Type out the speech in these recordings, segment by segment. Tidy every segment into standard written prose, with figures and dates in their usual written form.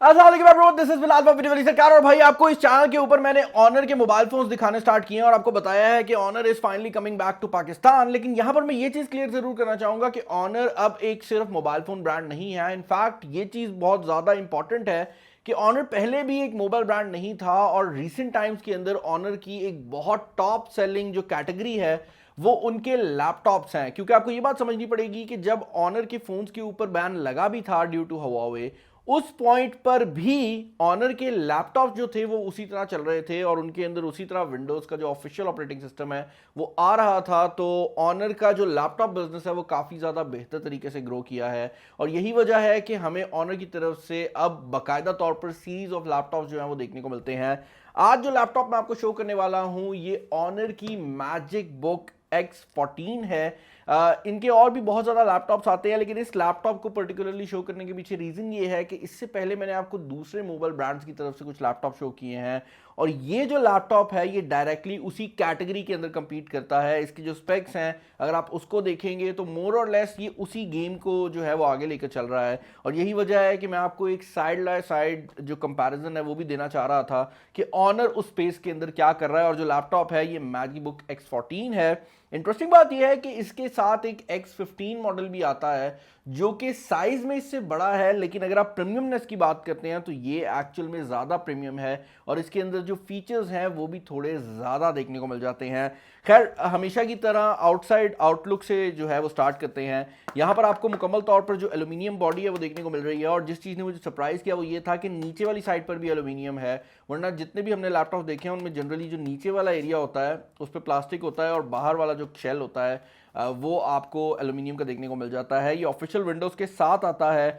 This is Bilal delivery सरकार। और भाई आपको इस चैनल के ऊपर मैंने ऑनर के मोबाइल फोन्स दिखाने स्टार्ट किए हैं और आपको बताया है कि honour is finally coming back to Pakistan. लेकिन यहां पर मैं ये चीज क्लियर जरूर करना चाहूंगा कि ऑनर अब एक सिर्फ मोबाइल फोन ब्रांड नहीं है। इनफैक्ट ये चीज बहुत ज्यादा इंपॉर्टेंट है कि ऑनर पहले भी एक मोबाइल ब्रांड नहीं था और रीसेंट टाइम्स के अंदर ऑनर की एक बहुत टॉप सेलिंग जो कैटेगरी है वो उनके लैपटॉप्स हैं। क्योंकि आपको ये बात समझनी पड़ेगी कि जब ऑनर के फोन्स के ऊपर बैन लगा भी था ड्यू टू हवावे, उस पॉइंट पर भी ऑनर के लैपटॉप जो थे वो उसी तरह चल रहे थे और उनके अंदर उसी तरह विंडोज का जो ऑफिशियल ऑपरेटिंग सिस्टम है वो आ रहा था। तो ऑनर का जो लैपटॉप बिजनेस है वो काफ़ी ज़्यादा बेहतर तरीके से ग्रो किया है और यही वजह है कि हमें ऑनर की तरफ से अब बाकायदा तौर पर सीरीज ऑफ लैपटॉप जो है वो देखने को मिलते हैं। आज जो लैपटॉप मैं आपको शो करने वाला हूं ये ऑनर की मैजिक बुक X14 है। इनके और भी बहुत ज़्यादा लैपटॉप्स आते हैं लेकिन इस लैपटॉप को पर्टिकुलरली शो करने के पीछे रीज़न ये है कि इससे पहले मैंने आपको दूसरे मोबाइल ब्रांड्स की तरफ से कुछ लैपटॉप शो किए हैं और ये जो लैपटॉप है ये डायरेक्टली उसी कैटेगरी के अंदर compete करता है। इसकी जो स्पेक्स हैं अगर आप उसको देखेंगे तो मोर और लेस ये उसी गेम को जो है वो आगे लेकर चल रहा है और यही वजह है कि मैं आपको एक साइड बाय साइड जो कंपैरिजन है वो भी देना चाह रहा था कि ऑनर उस स्पेस के अंदर क्या कर रहा है। और जो लैपटॉप है ये मैजिक बुक X14 है। इंटरेस्टिंग बात यह है कि इसके साथ एक X15 मॉडल भी आता है जो कि साइज में इससे बड़ा है, लेकिन अगर आप प्रीमियमनेस की बात करते हैं तो ये एक्चुअल में ज़्यादा प्रीमियम है और इसके अंदर जो फीचर्स हैं वो भी थोड़े ज़्यादा देखने को मिल जाते हैं। खैर हमेशा की तरह आउटसाइड आउटलुक से जो है वो स्टार्ट करते हैं। यहाँ पर आपको मुकम्मल तौर पर जो एल्यूमिनियम बॉडी है वो देखने को मिल रही है और जिस चीज़ ने मुझे सरप्राइज़ किया वो ये था कि नीचे वाली साइड पर भी एल्यूमिनियम है, वरना जितने भी हमने लैपटॉप देखे हैं उनमें जनरली जो नीचे वाला एरिया होता है उस पर प्लास्टिक होता है और बाहर वाला जो शेल होता है वो आपको एल्यूमिनियम का देखने को मिल जाता है। ये ऑफिशियल विंडोज़ के साथ आता है।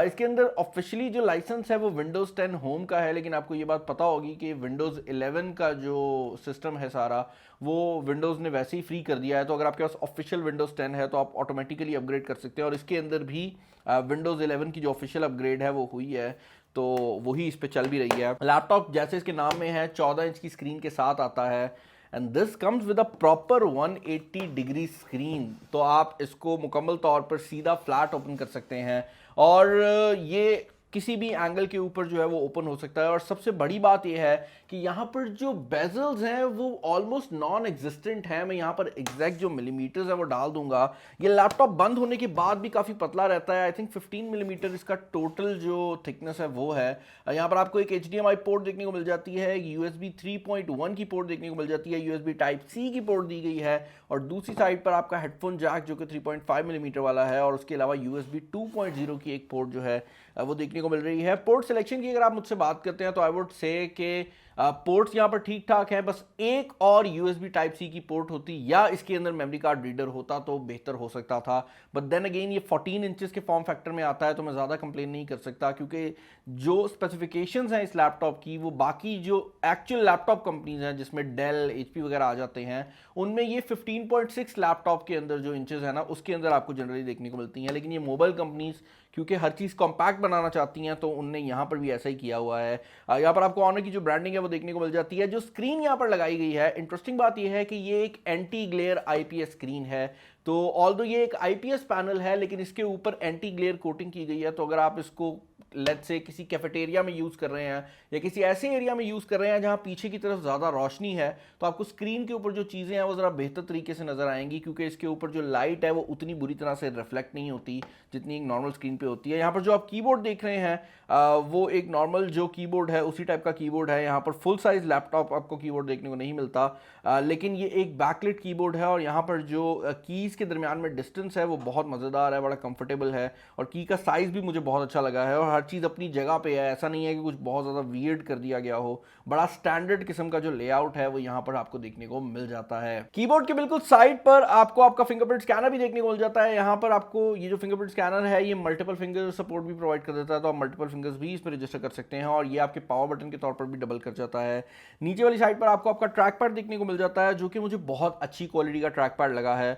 इसके अंदर ऑफिशियली जो लाइसेंस है वो विंडोज़ 10 होम का है, लेकिन आपको ये बात पता होगी कि विंडोज़ 11 का जो सिस्टम है सारा वो विंडोज़ ने वैसे ही फ्री कर दिया है। तो अगर आपके पास ऑफिशियल विंडोज़ 10 है तो आप ऑटोमेटिकली अपग्रेड कर सकते हैं और इसके अंदर भी विंडोज़ 11 की जो ऑफिशियल अपग्रेड है वो हुई है तो वही इस पर चल भी रही है। लैपटॉप जैसे इसके नाम में है 14 इंच की स्क्रीन के साथ आता है and this comes with a proper 180 degree screen. तो आप इसको मुकम्मल तौर पर सीधा फ्लैट ओपन कर सकते हैं और ये किसी भी एंगल के ऊपर जो है वो ओपन हो सकता है। और सबसे बड़ी बात यह है कि यहाँ पर जो बेजल्स हैं वो ऑलमोस्ट नॉन एग्जिस्टेंट हैं। मैं यहाँ पर एग्जैक्ट जो मिलीमीटर्स है वो डाल दूंगा। ये लैपटॉप बंद होने के बाद भी काफ़ी पतला रहता है। आई थिंक 15 मिलीमीटर इसका टोटल जो थिकनेस है वो है। यहाँ पर आपको एक HDMI पोर्ट देखने को मिल जाती है, एक USB 3.1 की पोर्ट देखने को मिल जाती है, USB Type-C की पोर्ट दी गई है और दूसरी साइड पर आपका हेडफोन जैक जो कि 3.5 मिलीमीटर वाला है और उसके अलावा USB 2.0 की एक पोर्ट जो है वो देखने को मिल रही है। पोर्ट सिलेक्शन की अगर आप मुझसे बात करते हैं तो आई वुड से कि पोर्ट्स यहाँ पर ठीक ठाक हैं, बस एक और USB Type-C की पोर्ट होती या इसके अंदर मेमोरी कार्ड रीडर होता तो बेहतर हो सकता था। बट देन अगेन ये 14 इंचेस के फॉर्म फैक्टर में आता है तो मैं ज़्यादा कंप्लेन नहीं कर सकता क्योंकि जो स्पेसिफिकेशंस हैं इस लैपटॉप की वो बाकी जो एक्चुअल लैपटॉप कंपनीज हैं जिसमें डेल HP वगैरह आ जाते हैं उनमें ये 15.6 लैपटॉप के अंदर जो इंचेस है ना उसके अंदर आपको जनरली देखने को मिलती हैं। लेकिन ये मोबाइल कंपनीज क्योंकि हर चीज़ कॉम्पैक्ट बनाना चाहती हैं तो उनने यहाँ पर भी ऐसा ही किया हुआ है। यहाँ पर आपको ऑनर की जो ब्रांडिंग है वो देखने को मिल जाती है। जो स्क्रीन यहाँ पर लगाई गई है, इंटरेस्टिंग बात यह है कि ये एक एंटी ग्लेयर IPS स्क्रीन है। तो ऑल्दो ये एक IPS पैनल है लेकिन इसके ऊपर एंटी ग्लेयर कोटिंग की गई है। तो अगर आप इसको लेट्स से किसी कैफेटेरिया में यूज़ कर रहे हैं या किसी ऐसे एरिया में यूज़ कर रहे हैं जहां पीछे की तरफ ज़्यादा रोशनी है तो आपको स्क्रीन के ऊपर जो चीज़ें हैं वो ज़रा बेहतर तरीके से नज़र आएंगी क्योंकि इसके ऊपर जो लाइट है वो उतनी बुरी तरह से रिफ्लेक्ट नहीं होती जितनी एक नॉर्मल स्क्रीन पे होती है। यहाँ पर जो आप कीबोर्ड देख रहे हैं वो एक नॉर्मल जो कीबोर्ड है उसी टाइप का कीबोर्ड है। यहाँ पर फुल साइज लैपटॉप आपको कीबोर्ड देखने को नहीं मिलता लेकिन ये एक बैकलिट कीबोर्ड है और यहाँ पर जो कीज़ के दरमियान में डिस्टेंस है वो बहुत मज़ेदार है, बड़ा कंफर्टेबल है और की का साइज़ भी मुझे बहुत अच्छा लगा है और हर चीज़ अपनी जगह पे है। ऐसा नहीं है कि कुछ बहुत ज़्यादा वियर्ड कर दिया गया हो, बड़ा स्टैंडर्ड किस्म का जो लेआउट है वो यहाँ पर आपको देखने को मिल जाता है। कीबोर्ड के बिल्कुल साइड पर आपको आपका फिंगरप्रिंट स्कैनर भी देखने को मिल जाता है। यहाँ पर आपको ये जो फिंगरप्रिंट स्कैनर है ये मल्टीपल फिंगर सपोर्ट भी प्रोवाइड कर देता है तो आप मल्टीपल फिंगर्स भी इस पर रजिस्टर कर सकते हैं और ये आपके पावर बटन के तौर पर भी डबल कर जाता है। नीचे वाली साइड पर आपको आपका ट्रैक पैड देखने को मिल जाता है जो कि मुझे बहुत अच्छी क्वालिटी का ट्रैक पैड लगा है।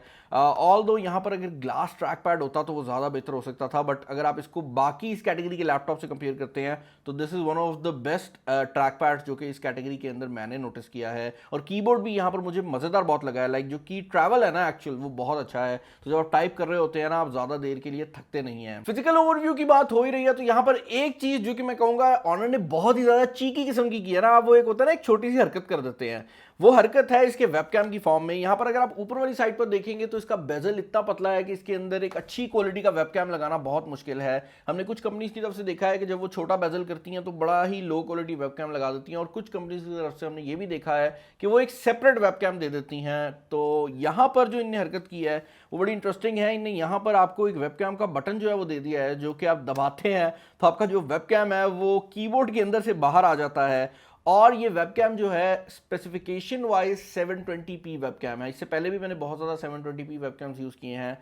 ऑल दो यहाँ पर अगर ग्लास ट्रैक पैड होता तो वो ज़्यादा बेहतर हो सकता था, बट अगर आप इसको बाकी इस कैटेगरी के लैपटॉप से कंपेयर करते हैं तो this is one of the best track pad जो कि इस कैटेगरी के अंदर मैंने नोटिस किया है। और कीबोर्ड भी यहाँ पर मुझे मज़ेदार बहुत लगा है, लाइक जो की ट्रैवल है ना एक्चुअल वो बहुत अच्छा है, तो जब आप टाइप कर रहे होते हैं ना आप ज़्यादा देर के लिए थकते नहीं हैं। फिजिकल ओवरव्यू की बात हो ही रही है तो यहाँ पर एक चीज़ जो कि मैं कहूँगा ऑनर ने बहुत ही ज़्यादा चीकी किस्म की है ना, वो एक होता है ना एक छोटी सी हरकत कर देते हैं, वो हरकत है इसके वेबकैम की फॉर्म में। यहाँ पर अगर आप ऊपर वाली साइड पर देखेंगे तो इसका बेजल इतना पतला है कि इसके अंदर एक अच्छी क्वालिटी का वेबकैम लगाना बहुत मुश्किल है। हमने कुछ कंपनीज की तरफ से देखा है कि जब वो छोटा बेजल करती हैं तो बड़ा ही लो क्वालिटी वेबकैम लगा देती हैं, और कुछ कंपनीज की तरफ से हमने ये भी देखा है कि वो एक सेपरेट वेबकैम दे देती हैं। तो यहाँ पर जो इनने हरकत की है वो बड़ी इंटरेस्टिंग है। इनने यहाँ पर आपको एक वेबकैम का बटन जो है वो दे दिया है, जो कि आप दबाते हैं तो आपका जो वेबकैम है वो कीबोर्ड के अंदर से बाहर आ जाता है। और ये वेबकैम जो है स्पेसिफिकेशन वाइज 720p वेबकैम है। इससे पहले भी मैंने बहुत ज़्यादा 720p वेबकैम्स यूज़ किए हैं।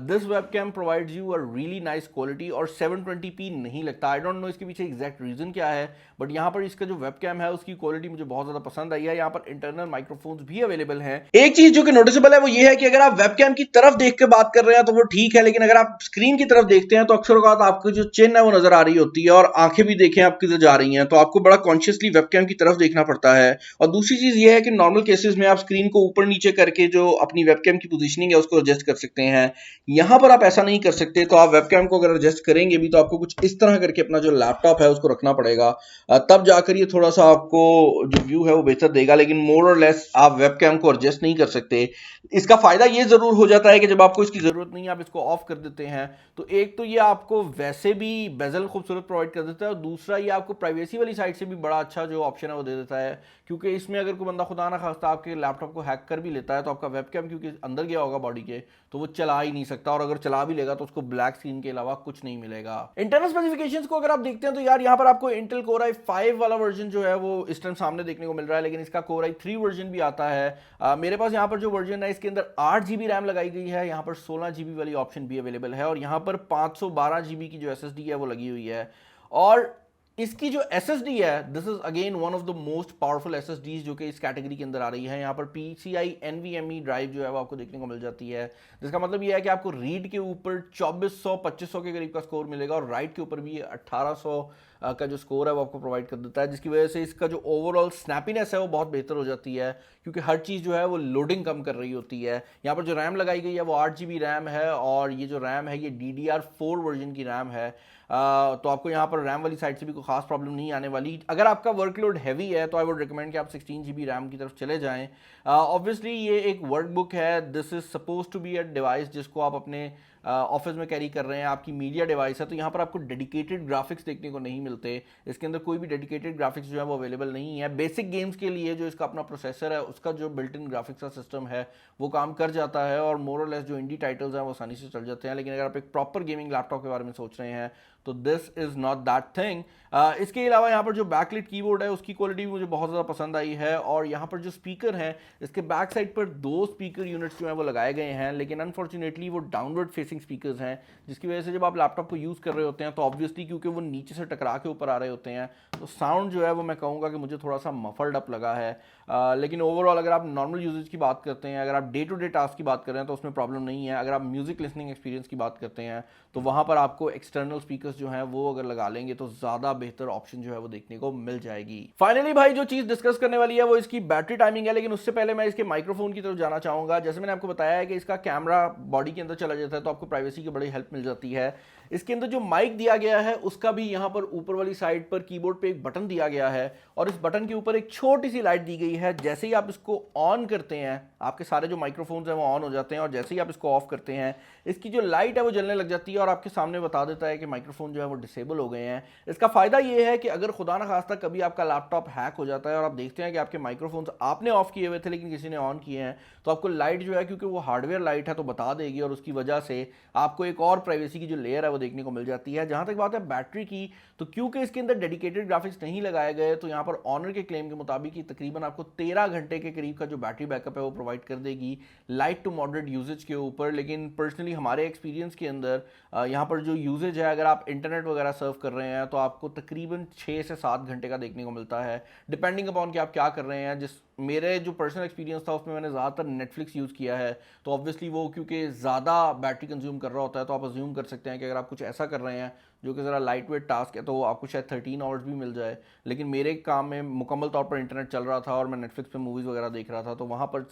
This webcam provides you a really nice quality, और 720p नहीं लगता। आई डोंट नो इसके पीछे एग्जैक्ट रीज़न क्या है, बट यहाँ पर इसका जो वेबकैम है उसकी क्वालिटी मुझे बहुत ज़्यादा पसंद आई है। यहाँ पर इंटरनल माइक्रोफोन्स भी अवेलेबल हैं। एक चीज़ जो कि नोटिसेबल है वो ये है कि अगर आप वेबकैम की तरफ देख के बात कर रहे हैं तो वो ठीक है, लेकिन अगर आप स्क्रीन की तरफ देखते हैं तो अक्सर औक़ात आपकी जो चिन है वो नजर आ रही होती है, और आंखें भी देखें आप किधर जा रही हैं, तो आपको बड़ा कॉन्शियसली वेबकैम की तरफ देखना पड़ता है। और दूसरी चीज़ ये है कि नॉर्मल केसेस में आप स्क्रीन को ऊपर नीचे करके जो अपनी वेबकैम की पोजीशनिंग है उसको एडजस्ट कर सकते हैं। यहाँ पर आप ऐसा नहीं कर सकते, तो आप वेबकैम को अगर एडजस्ट करेंगे भी तो आपको कुछ इस तरह करके अपना जो लैपटॉप है उसको रखना पड़ेगा, तब जाकर ये थोड़ा सा आपको जो व्यू है वो बेहतर देगा। लेकिन मोर और लेस आप वेबकैम को एडजस्ट नहीं कर सकते। इसका फायदा ये जरूर हो जाता है कि जब आपको इसकी जरूरत नहीं है आप इसको ऑफ कर देते हैं, तो एक तो ये आपको वैसे भी बेजल खूबसूरत प्रोवाइड कर देता है, और दूसरा ये आपको प्राइवेसी वाली साइड से भी बड़ा अच्छा जो ऑप्शन है वो दे देता है। क्योंकि इसमें अगर कोई बंदा खुदा ना खास्ता आपके लैपटॉप को हैक कर भी लेता है तो आपका वेबकैम क्योंकि अंदर गया होगा बॉडी के, तो वो चला ही नहीं सकता, और अगर चला भी लेगा तो उसको ब्लैक स्क्रीन के अलावा कुछ नहीं मिलेगा। इंटरनल स्पेसिफिकेशंस को अगर आप देखते हैं तो यार यहाँ पर आपको इंटेल कोर i5 वाला वर्जन जो है वो इस टाइम सामने देखने को मिल रहा है, लेकिन इसका कोर i3 वर्जन भी आता है। मेरे पास यहाँ पर जो वर्जन है इसके अंदर 8 GB रैम लगाई गई है, यहाँ पर 16 GB वाली ऑप्शन भी अवेलेबल है, और यहाँ पर 512 GB की जो SSD है वो लगी हुई है। और इसकी जो SSD है this is again one of the most powerful SSDs जो कि इस कैटेगरी के अंदर आ रही है। यहाँ पर PCI NVMe ड्राइव जो है वो आपको देखने को मिल जाती है, जिसका मतलब ये है कि आपको रीड के ऊपर 2400-2500 के करीब का स्कोर मिलेगा, और राइट के ऊपर भी 1800 का जो स्कोर है वो आपको प्रोवाइड कर देता है, जिसकी वजह से इसका जो ओवरऑल स्नैपीनेस है वो बहुत बेहतर हो जाती है, क्योंकि हर चीज़ जो है वो लोडिंग कम कर रही होती है। यहाँ पर जो रैम लगाई गई है वो 8 GB रैम है, और ये जो रैम है ये DDR4 वर्जन की रैम है। तो आपको यहाँ पर रैम वाली साइड से भी कोई खास प्रॉब्लम नहीं आने वाली। अगर आपका वर्कलोड हैवी है तो आई वुड रिकमेंड कि आप 16 GB रैम की तरफ चले जाएं। ऑब्वियसली ये एक वर्कबुक है, this is suppose to be a device जिसको आप अपने ऑफिस में कैरी कर रहे हैं, आपकी मीडिया डिवाइस है, तो यहाँ पर आपको डेडिकेटेड ग्राफिक्स देखने को नहीं मिलते। इसके अंदर कोई भी डेडिकेटेड ग्राफिक्स जो है वो अवेलेबल नहीं है। बेसिक गेम्स के लिए जो इसका अपना प्रोसेसर है उसका जो बिल्ट इन ग्राफिक्स का सिस्टम है वो काम कर जाता है, और मोर और लेस जो इंडी टाइटल्स हैं वो आसानी से चल जाते हैं। लेकिन अगर आप एक प्रॉपर गेमिंग लैपटॉप के बारे में सोच रहे हैं तो this is not that thing. इसके अलावा यहाँ पर जो बैकलिट कीबोर्ड है उसकी क्वालिटी भी मुझे बहुत ज़्यादा पसंद आई है, और यहाँ पर जो स्पीकर हैं इसके बैक साइड पर 2 स्पीकर यूनिट्स जो हैं वो लगाए गए हैं, लेकिन अनफॉर्चुनेटली वो डाउनवर्ड फेसिंग स्पीकर्स हैं, जिसकी वजह से जब आप लैपटॉप को यूज़ कर रहे होते हैं तो ऑब्वियसली क्योंकि वो नीचे से टकरा के ऊपर आ रहे होते हैं तो साउंड जो है वो मैं कहूँगा कि मुझे थोड़ा सा मफल्ड अप लगा है। लेकिन ओवरऑल अगर आप नॉर्मल यूजेज की बात करते हैं, अगर आप डे टू डे टास्क की बात कर रहे हैं तो उसमें प्रॉब्लम नहीं है। अगर आप म्यूजिक लिसनिंग एक्सपीरियंस की बात करते हैं तो वहाँ पर आपको एक्सटर्नल स्पीकर्स जो हैं वो अगर लगा लेंगे तो ज़्यादा बेहतर ऑप्शन जो है वो देखने को मिल जाएगी। फाइनली भाई जो चीज़ डिस्कस करने वाली है वो इसकी बैटरी टाइमिंग है, लेकिन उससे पहले मैं इसके माइक्रोफोन की तरफ जाना चाहूँगा। जैसे मैंने आपको बताया है कि इसका कैमरा बॉडी के अंदर चला जाता है तो आपको प्राइवेसी की बड़ी हेल्प मिल जाती है। इसके अंदर जो माइक दिया गया है उसका भी यहाँ पर ऊपर वाली साइड पर कीबोर्ड पे एक बटन दिया गया है, और इस बटन के ऊपर एक छोटी सी लाइट दी गई है। जैसे ही आप इसको ऑन करते हैं आपके सारे जो माइक्रोफोन्स हैं वो ऑन हो जाते हैं, और जैसे ही आप इसको ऑफ करते हैं इसकी जो लाइट है वो जलने लग जाती है और आपके सामने बता देता है कि माइक्रोफोन जो है वो डिसेबल हो गए हैं। इसका फ़ायदा ये है कि अगर खुदा न खास्ता कभी आपका लैपटॉप हैक हो जाता है और आप देखते हैं कि आपके माइक्रोफोन्स आपने ऑफ किए हुए थे लेकिन किसी ने ऑन किए हैं, तो आपको लाइट जो है, क्योंकि वो हार्डवेयर लाइट है, तो बता देगी, और उसकी वजह से आपको एक और प्राइवेसी की जो लेयर है वो देखने को मिल जाती है। जहां तक बात है बैटरी की, तो क्योंकि इसके अंदर डेडिकेटेड ग्राफिक्स नहीं लगाए गए, तो यहाँ पर ऑनर के क्लेम के मुताबिक ही तकरीबन आपको 13 घंटे के करीब का जो बैटरी बैकअप है वो प्रोवाइड कर देगी लाइट टू मॉडरेट यूजेज के ऊपर। लेकिन पर्सनली हमारे एक्सपीरियंस के अंदर यहाँ पर जो यूजेज है, अगर आप इंटरनेट वगैरह सर्व कर रहे हैं तो आपको तकरीबन 6 से 7 घंटे का देखने को मिलता है, डिपेंडिंग अपॉन कि आप क्या कर रहे हैं। जिस मेरे जो पर्सनल एक्सपीरियंस था उसमें मैंने ज़्यादातर नेटफ्लिक्स यूज़ किया है, तो ऑब्वियसली वो क्योंकि ज़्यादा बैटरी कंज्यूम कर रहा होता है, तो आप अज्यूम कर सकते हैं कि अगर आप कुछ ऐसा कर रहे हैं जो कि ज़रा लाइट वेट टास्क है तो आपको शायद 13 आवर्स भी मिल जाए। लेकिन मेरे काम में मुकम्मल तौर पर इंटरनेट चल रहा था और मैं नेटफ्लिक्स पे मूवीज़ वगैरह देख रहा था, तो वहाँ पर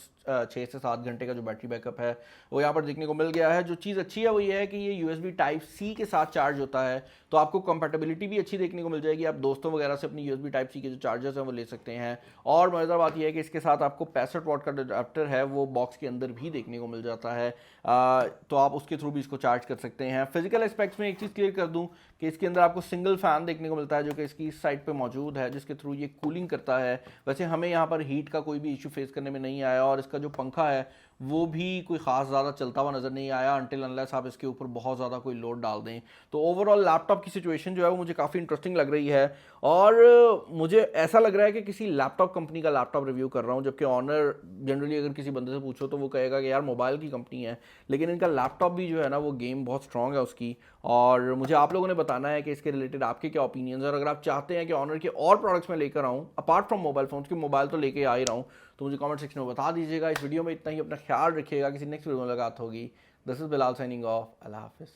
6 से 7 घंटे का जो बैटरी बैकअप है वो यहाँ पर देखने को मिल गया है। जो चीज़ अच्छी है वो ये है कि ये USB Type-C के साथ चार्ज होता है, तो आपको कंपैटिबिलिटी भी अच्छी देखने को मिल जाएगी। आप दोस्तों वगैरह से अपनी USB Type-C के जो चार्जर्स हैं वो ले सकते हैं। और मज़ेदार बात यह है कि इसके साथ आपको 65 वाट का अडाप्टर है वो बॉक्स के अंदर भी देखने को मिल जाता है, तो आप उसके थ्रू भी इसको चार्ज कर सकते हैं। फिजिकल एस्पेक्ट्स में एक चीज़ क्लियर कर दूं कि इसके अंदर आपको सिंगल फैन देखने को मिलता है जो कि इसकी इस साइड पे मौजूद है, जिसके थ्रू ये कूलिंग करता है। वैसे हमें यहाँ पर हीट का कोई भी इशू फेस करने में नहीं आया, और इसका जो पंखा है वो भी कोई ख़ास ज़्यादा चलता हुआ नज़र नहीं आया, अनटिल अनलेस आप इसके ऊपर बहुत ज़्यादा कोई लोड डाल दें। तो ओवरऑल लैपटॉप की सिचुएशन जो है वो मुझे काफ़ी इंटरेस्टिंग लग रही है, और मुझे ऐसा लग रहा है कि किसी लैपटॉप कंपनी का लैपटॉप रिव्यू कर रहा हूँ। जबकि ऑनर जनरली अगर किसी बंदे से पूछो तो वो कहेगा कि यार मोबाइल की कंपनी है, लेकिन इनका लैपटॉप भी जो है ना वो गेम बहुत स्ट्रॉन्ग है उसकी। और मुझे आप लोगों ने बताना है कि इसके रिलेटेड आपके क्या ओपिनियंस है, और अगर आप चाहते हैं कि ऑनर के और प्रोडक्ट्स में लेकर आऊँ अपार्ट फ्रॉम मोबाइल फोन, क्योंकि मोबाइल तो लेके आ ही रहा हूँ, तो मुझे कमेंट सेक्शन में बता दीजिएगा। इस वीडियो में इतना ही, अपना ख्याल रखिएगा, किसी नेक्स्ट वीडियो में मुलाकात होगी। This is Bilal signing off, अल्लाह हाफिज़।